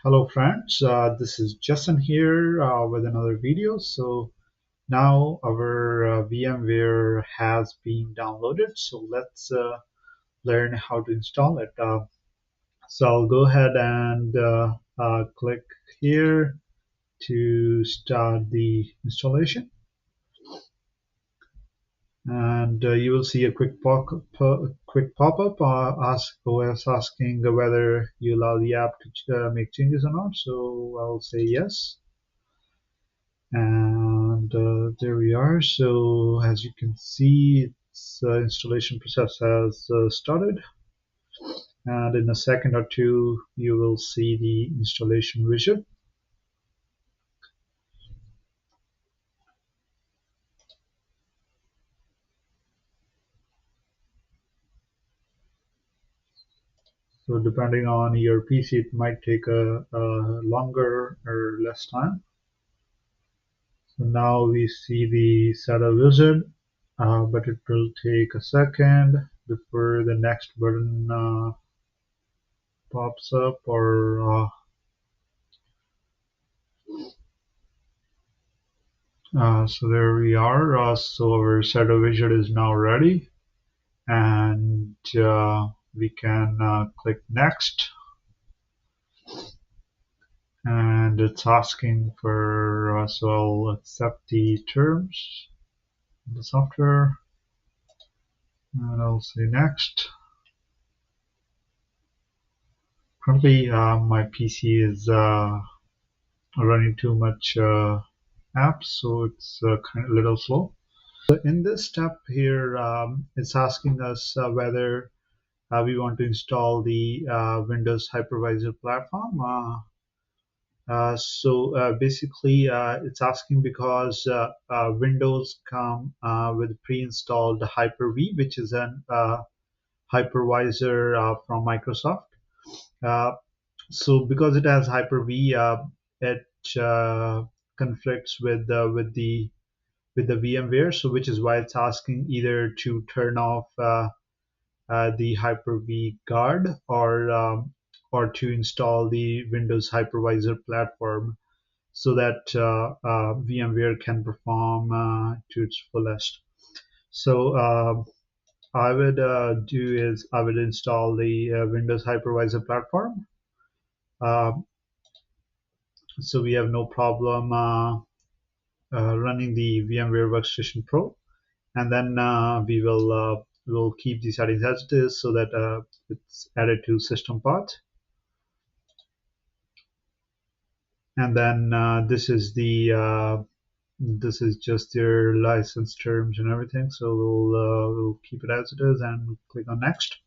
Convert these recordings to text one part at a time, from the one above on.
Hello friends, this is Justin here with another video. So now our VMware has been downloaded, so let's learn how to install it. So I'll go ahead and click here to start the installation, and you will see a quick pop-up ask OS asking whether you allow the app to make changes or not. So I'll say yes. And there we are. So as you can see, its installation process has started, and in a second or two you will see the installation widget. So depending on your PC, it might take a longer or less time. So now we see the setup wizard, but it will take a second before the next button pops up, or so there we are. So our setup widget is now ready, and we can click next. And it's asking for, so I'll accept the terms of the software, and I'll say next. Currently, my PC is running too much apps, so it's kind of a little slow. So in this step here, it's asking us whether we want to install the Windows hypervisor platform. Basically, it's asking because Windows come with pre-installed Hyper-V, which is an hypervisor from Microsoft. So because it has Hyper-V, it conflicts with the VMware. So which is why it's asking either to turn off the Hyper-V guard, or to install the Windows hypervisor platform, so that VMware can perform to its fullest. So I would do is I would install the Windows hypervisor platform. So we have no problem running the VMware Workstation Pro, and then we'll keep the settings as it is, so that it's added to system path. And then this is just their license terms and everything. So we'll keep it as it is and click on next.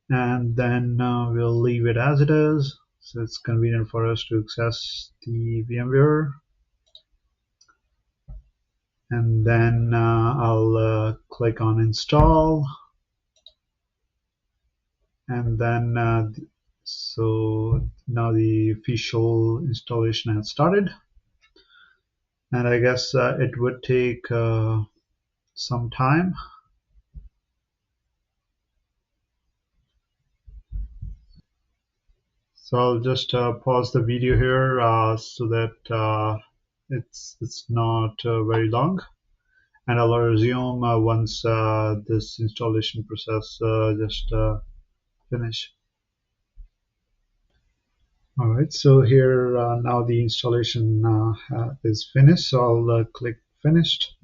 And then we'll leave it as it is, so it's convenient for us to access the VMware. And then I'll click on install, and then so now the official installation has started, and I guess it would take some time. So I'll just pause the video here so that it's not very long, and I'll resume once this installation process just finish. All right, so here now the installation is finished, so I'll click finished.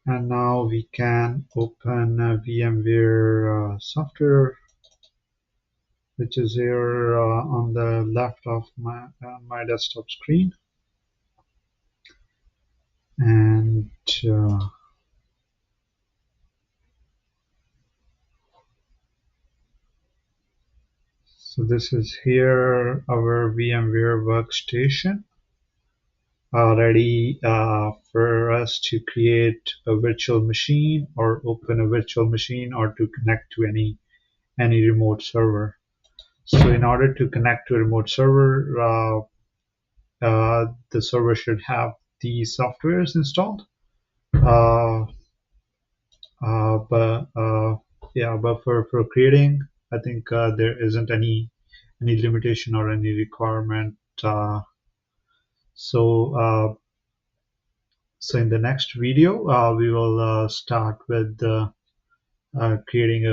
And now we can open VMware software, which is here on the left of my desktop screen. And so this is here our VMware Workstation, ready for us to create a virtual machine, or open a virtual machine, or to connect to any remote server. So in order to connect to a remote server, the server should have these softwares installed. But yeah, but for creating, I think there isn't any limitation or any requirement. So in the next video, we will start with creating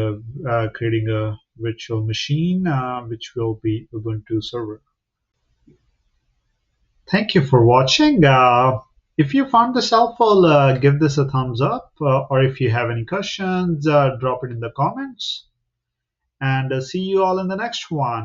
a virtual machine, which will be Ubuntu server. Thank you for watching. If you found this helpful, give this a thumbs up, or if you have any questions, drop it in the comments. And see you all in the next one.